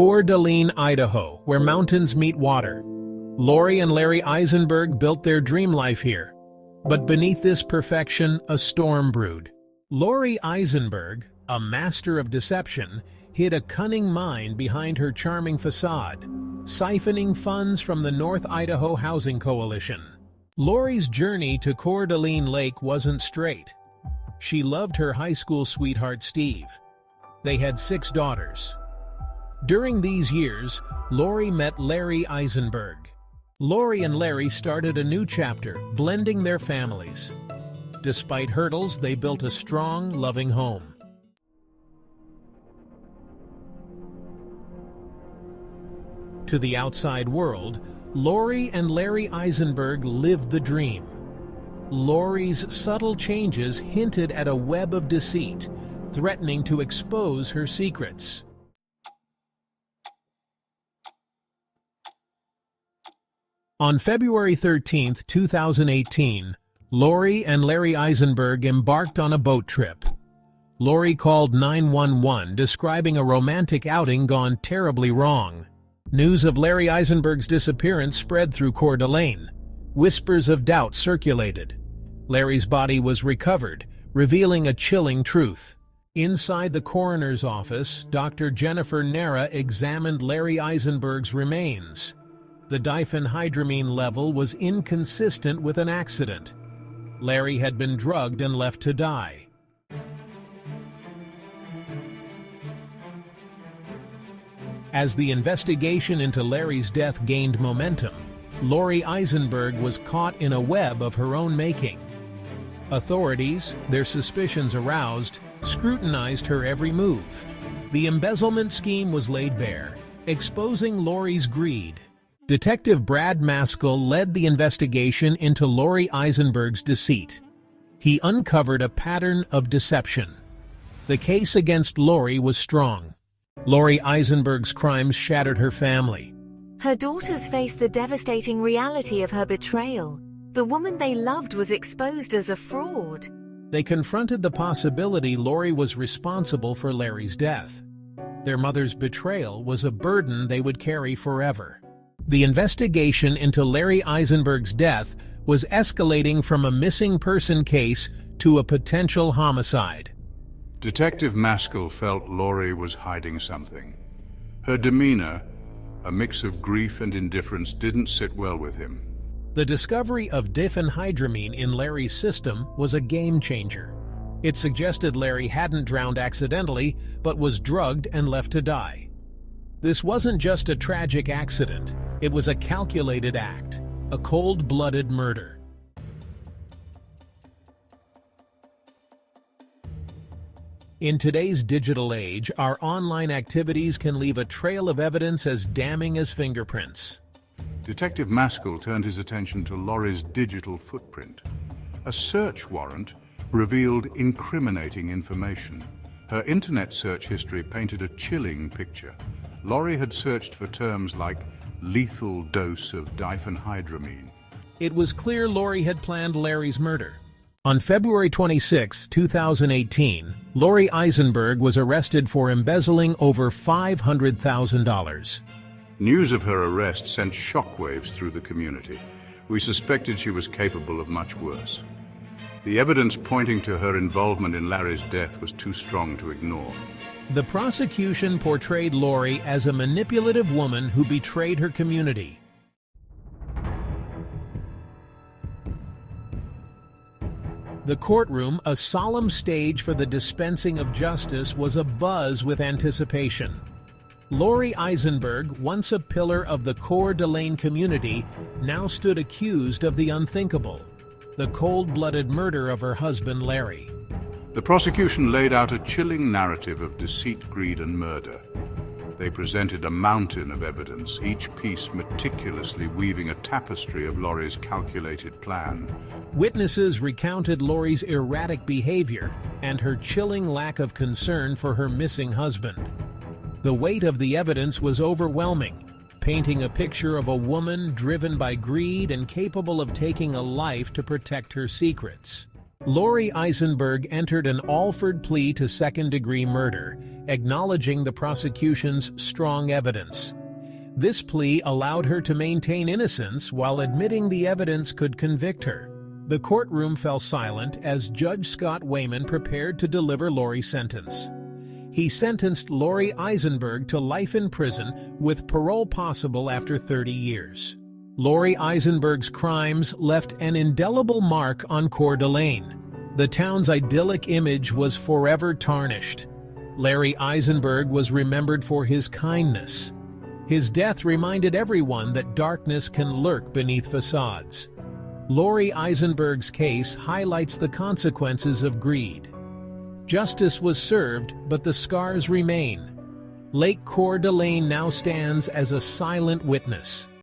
Coeur d'Alene, Idaho, where mountains meet water. Lori and Larry Isenberg built their dream life here. But beneath this perfection, a storm brewed. Lori Isenberg, a master of deception, hid a cunning mind behind her charming facade, siphoning funds from the North Idaho Housing Coalition. Lori's journey to Coeur d'Alene Lake wasn't straight. She loved her high school sweetheart Steve. They had 6 daughters. During these years, Lori met Larry Isenberg. Lori and Larry started a new chapter, blending their families. Despite hurdles, they built a strong, loving home. To the outside world, Lori and Larry Isenberg lived the dream. Lori's subtle changes hinted at a web of deceit, threatening to expose her secrets. On February 13, 2018, Lori and Larry Isenberg embarked on a boat trip. Lori called 911, describing a romantic outing gone terribly wrong. News of Larry Isenberg's disappearance spread through Coeur d'Alene. Whispers of doubt circulated. Larry's body was recovered, revealing a chilling truth. Inside the coroner's office, Dr. Jennifer Nara examined Larry Isenberg's remains. The diphenhydramine level was inconsistent with an accident. Larry had been drugged and left to die. As the investigation into Larry's death gained momentum, Lori Isenberg was caught in a web of her own making. Authorities, their suspicions aroused, scrutinized her every move. The embezzlement scheme was laid bare, exposing Lori's greed. Detective Brad Maskell led the investigation into Lori Isenberg's deceit. He uncovered a pattern of deception. The case against Lori was strong. Lori Isenberg's crimes shattered her family. Her daughters faced the devastating reality of her betrayal. The woman they loved was exposed as a fraud. They confronted the possibility Lori was responsible for Larry's death. Their mother's betrayal was a burden they would carry forever. The investigation into Larry Isenberg's death was escalating from a missing person case to a potential homicide. Detective Maskell felt Lori was hiding something. Her demeanor, a mix of grief and indifference, didn't sit well with him. The discovery of diphenhydramine in Larry's system was a game-changer. It suggested Larry hadn't drowned accidentally, but was drugged and left to die. This wasn't just a tragic accident, it was a calculated act, a cold-blooded murder. In today's digital age, our online activities can leave a trail of evidence as damning as fingerprints. Detective Maskell turned his attention to Lori's digital footprint. A search warrant revealed incriminating information. Her internet search history painted a chilling picture. Lori had searched for terms like lethal dose of diphenhydramine. It was clear Lori had planned Larry's murder. On February 26, 2018, Lori Isenberg was arrested for embezzling over $500,000. News of her arrest sent shockwaves through the community. We suspected she was capable of much worse. The evidence pointing to her involvement in Larry's death was too strong to ignore. The prosecution portrayed Lori as a manipulative woman who betrayed her community. The courtroom, a solemn stage for the dispensing of justice, was abuzz with anticipation. Lori Isenberg, once a pillar of the Coeur d'Alene community, now stood accused of the unthinkable, the cold-blooded murder of her husband, Larry. The prosecution laid out a chilling narrative of deceit, greed, and murder. They presented a mountain of evidence, each piece meticulously weaving a tapestry of Lori's calculated plan. Witnesses recounted Lori's erratic behavior and her chilling lack of concern for her missing husband. The weight of the evidence was overwhelming, painting a picture of a woman driven by greed and capable of taking a life to protect her secrets. Larry Isenberg entered an Alford plea to second-degree murder, acknowledging the prosecution's strong evidence. This plea allowed her to maintain innocence while admitting the evidence could convict her. The courtroom fell silent as Judge Scott Wayman prepared to deliver Larry's sentence. He sentenced Larry Isenberg to life in prison with parole possible after 30 years. Larry Isenberg's crimes left an indelible mark on Coeur d'Alene. The town's idyllic image was forever tarnished. Larry Isenberg was remembered for his kindness. His death reminded everyone that darkness can lurk beneath facades. Larry Isenberg's case highlights the consequences of greed. Justice was served, but the scars remain. Lake Coeur d'Alene now stands as a silent witness.